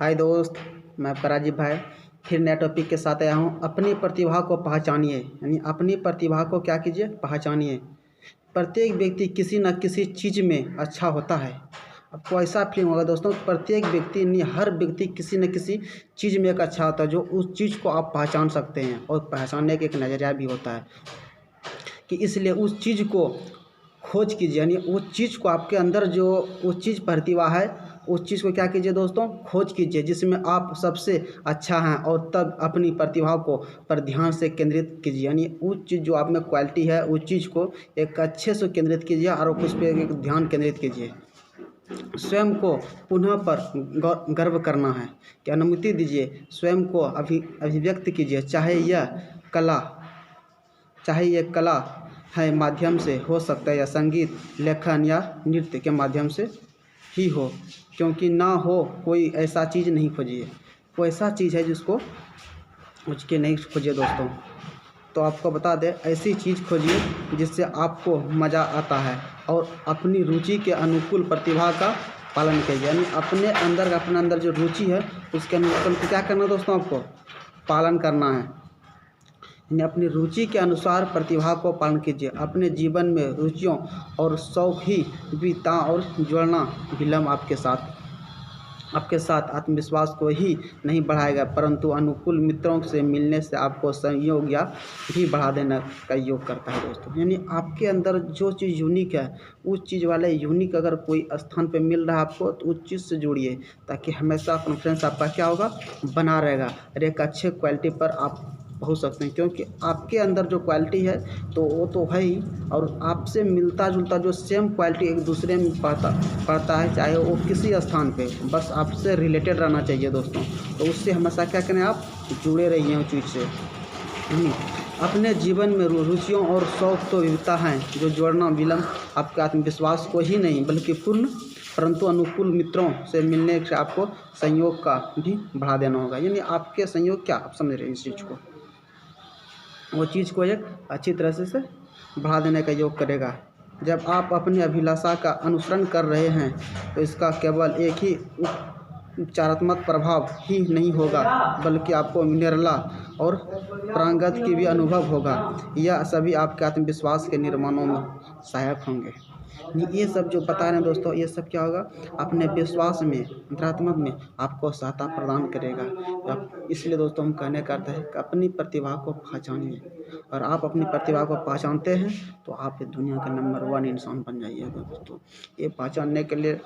हाय दोस्त, मैं आपका राजीव भाई फिर नए टॉपिक के साथ आया हूँ। अपनी प्रतिभा को पहचानिए, यानी अपनी प्रतिभा को क्या कीजिए, पहचानिए। प्रत्येक व्यक्ति किसी न किसी चीज़ में अच्छा होता है। आपको ऐसा फीलिंग होगा दोस्तों, प्रत्येक व्यक्ति नहीं, हर व्यक्ति किसी न किसी चीज़ में एक अच्छा होता है, जो उस चीज़ को आप पहचान सकते हैं। और पहचानने का एक नज़रिया भी होता है कि इसलिए उस चीज़ को खोज कीजिए, यानी उस चीज़ को आपके अंदर जो उस चीज़ प्रतिभा है, उस चीज़ को क्या कीजिए दोस्तों, खोज कीजिए जिसमें आप सबसे अच्छा हैं। और तब अपनी प्रतिभा को पर ध्यान से केंद्रित कीजिए, यानी उस चीज़ जो आप में क्वालिटी है उस चीज़ को एक अच्छे से केंद्रित कीजिए और उस पर एक ध्यान केंद्रित कीजिए। स्वयं को पुनः पर गर्व करना है कि अनुमति दीजिए, स्वयं को अभिव्यक्त कीजिए, चाहे ये कला है माध्यम से हो सकता है, या संगीत, लेखन या नृत्य के माध्यम से ही हो। क्योंकि ना हो कोई ऐसा चीज़ नहीं खोजिए, कोई ऐसा चीज़ है जिसको उसके नहीं खोजिए दोस्तों। तो आपको बता दें, ऐसी चीज़ खोजिए जिससे आपको मज़ा आता है और अपनी रुचि के अनुकूल प्रतिभा का पालन कीजिए। यानी अपने अंदर जो रुचि है उसके अनुकूल क्या करना है दोस्तों, आपको पालन करना है। यानी अपनी रुचि के अनुसार प्रतिभा को पालन कीजिए। अपने जीवन में रुचियों और शौक ही विविधता और जोड़ना विलम्ब आपके साथ आत्मविश्वास को ही नहीं बढ़ाएगा, परंतु अनुकूल मित्रों से मिलने से आपको संयोग या भी बढ़ा देने का योग करता है दोस्तों। यानी आपके अंदर जो चीज़ यूनिक है, उस चीज़ वाले यूनिक अगर कोई स्थान पे मिल रहा है आपको, तो उस चीज़ से जुड़िए, ताकि हमेशा कॉन्फिडेंस आपका क्या होगा, बना रहेगा और एक अच्छे क्वालिटी पर आप पहुँच सकते हैं। क्योंकि आपके अंदर जो क्वालिटी है तो वो तो है ही, और आपसे मिलता जुलता जो सेम क्वालिटी एक दूसरे में पड़ता है, चाहे वो किसी स्थान पे, बस आपसे रिलेटेड रहना चाहिए दोस्तों। तो उससे हमेशा क्या करें, आप जुड़े रहिए उस चीज़ से। अपने जीवन में रुचियों और शौक तो विविधता हैं जो जोड़ना विलम्ब आपके आत्मविश्वास को ही नहीं बल्कि पूर्ण, परंतु अनुकूल मित्रों से मिलने से आपको संयोग का भी बढ़ा देना होगा। यानी आपके संयोग क्या, आप समझ रहे हैं इस चीज़ को, वो चीज़ को एक अच्छी तरह से बढ़ा देने का योग करेगा। जब आप अपनी अभिलाषा का अनुसरण कर रहे हैं तो इसका केवल एक ही उपचारात्मक प्रभाव ही नहीं होगा, बल्कि आपको निरला और प्रांगत की भी अनुभव होगा। यह सभी आपके आत्मविश्वास के निर्माणों में सहायक होंगे। ये सब जो बता रहे हैं दोस्तों, ये सब क्या होगा, अपने विश्वास में, अंतरात्मा में आपको सहायता प्रदान करेगा। इसलिए दोस्तों हम कहने का अर्थ है कि अपनी प्रतिभा को पहचानिए, और आप अपनी प्रतिभा को पहचानते हैं तो आप दुनिया का नंबर 1 इंसान बन जाइएगा दोस्तों। ये पहचानने के लिए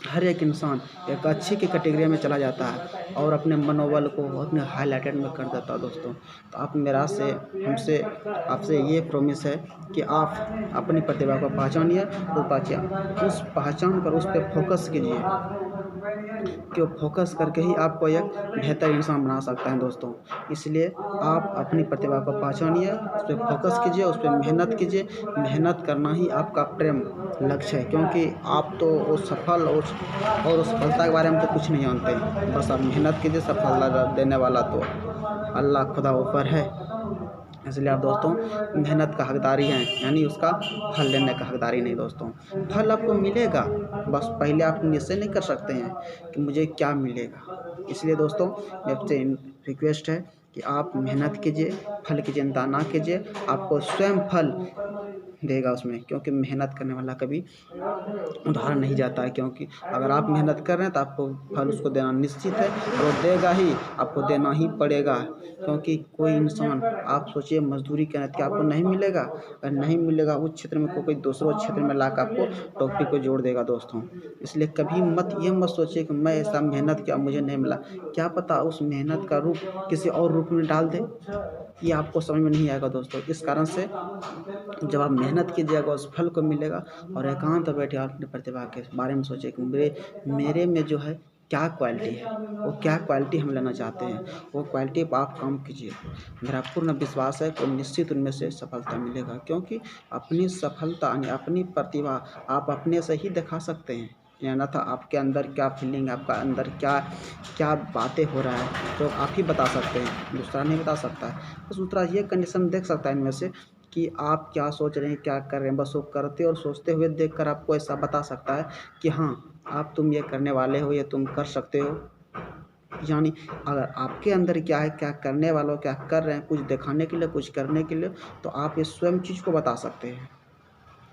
हर एक इंसान एक अच्छी की कैटेगरी में चला जाता है और अपने मनोबल को अपने हाईलाइटेड में कर देता है दोस्तों। तो आप आपसे ये प्रॉमिस है कि आप अपनी प्रतिभा को पहचानिए, उस पहचान कर उस पर फोकस कीजिए, कि वो फोकस करके ही आपको एक बेहतर इंसान बना सकता है दोस्तों। इसलिए आप अपनी प्रतिभा को पहचानिए, उस पर फोकस कीजिए, उस पर मेहनत कीजिए। मेहनत करना ही आपका प्रेम लक्ष्य है, क्योंकि आप तो उस सफलता के बारे में तो कुछ नहीं जानते। बस आप मेहनत कीजिए, सफलता देने वाला तो अल्लाह खुदा ऊपर है। इसलिए आप दोस्तों मेहनत का हकदारी हैं, यानी उसका फल लेने का हकदारी नहीं दोस्तों। फल आपको मिलेगा, बस पहले आप निश्चय नहीं कर सकते हैं कि मुझे क्या मिलेगा। इसलिए दोस्तों आपसे रिक्वेस्ट है कि आप मेहनत कीजिए, फल की चिंता ना कीजिए, आपको स्वयं फल देगा उसमें, क्योंकि मेहनत करने वाला कभी उधार नहीं जाता है। क्योंकि अगर आप मेहनत कर रहे हैं तो आपको फल उसको देना निश्चित है, और वो देगा ही, आपको देना ही पड़ेगा। क्योंकि कोई इंसान, आप सोचिए मजदूरी करें तो आपको नहीं मिलेगा, अगर नहीं मिलेगा उस क्षेत्र में कोई दूसरे क्षेत्र में लाकर आपको टोपी को जोड़ देगा दोस्तों। इसलिए कभी ये मत सोचिए कि मैं ऐसा मेहनत किया मुझे नहीं मिला, क्या पता उस मेहनत का रूप किसी और रूप में डाल दे, ये आपको समझ में नहीं आएगा दोस्तों। इस कारण से जब आप मेहनत कीजिएगा उस फल को मिलेगा। और एकांत बैठे आप अपनी प्रतिभा के बारे में सोचिए कि मेरे में जो है क्या क्वालिटी है, वो क्या क्वालिटी हम लेना चाहते हैं, वो क्वालिटी पर आप काम कीजिए। मेरा पूर्ण विश्वास है कि निश्चित उनमें से सफलता मिलेगा, क्योंकि अपनी सफलता यानी अपनी प्रतिभा आप अपने से ही दिखा सकते हैं। या ना था आपके अंदर क्या फीलिंग, आपका अंदर क्या क्या बातें हो रहा है, तो आप ही बता सकते हैं, दूसरा नहीं बता सकता है। बस दूसरा ये कंडीशन देख सकता है इनमें से कि आप क्या सोच रहे हैं, क्या कर रहे हैं, बस वो करते और सोचते हुए देखकर आपको ऐसा बता सकता है कि हाँ तुम ये करने वाले हो, ये तुम कर सकते हो। यानी अगर आपके अंदर क्या है, क्या करने वाला हो, क्या कर रहे हैं, कुछ दिखाने के लिए, कुछ करने के लिए, तो आप ये स्वयं चीज़ को बता सकते हैं।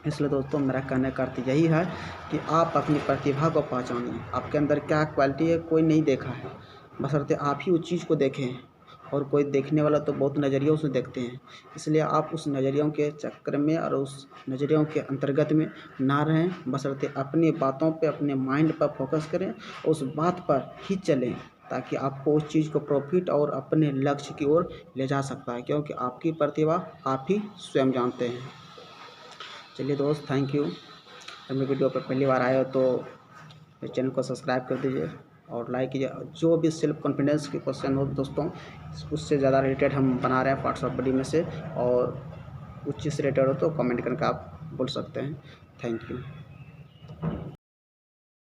इसलिए दोस्तों मेरा कहने का अर्थ यही है कि आप अपनी प्रतिभा को पहचानिए। आपके अंदर क्या क्वालिटी है कोई नहीं देखा है, बशर्ते आप ही उस चीज़ को देखें। और कोई देखने वाला तो बहुत नज़रियों से देखते हैं, इसलिए आप उस नज़रियों के चक्कर में और उस नज़रियों के अंतर्गत में ना रहें, बशर्ते अपनी बातों पे, अपने माइंड पर फोकस करें, उस बात पर ही चलें, ताकि आपको उस चीज़ को प्रॉफिट और अपने लक्ष्य की ओर ले जा सकता है, क्योंकि आपकी प्रतिभा आप ही स्वयं जानते हैं। चलिए दोस्त, थैंक यू। अगर मेरे वीडियो पर पहली बार आए हो तो मेरे चैनल को सब्सक्राइब कर दीजिए और लाइक कीजिए। जो भी सेल्फ कॉन्फिडेंस के क्वेश्चन हो दोस्तों, उससे ज़्यादा रिलेटेड हम बना रहे हैं पार्ट्स ऑफ बॉडी में से, और उस चीज़ से रिलेटेड हो तो कमेंट करके आप बोल सकते हैं। Thank you.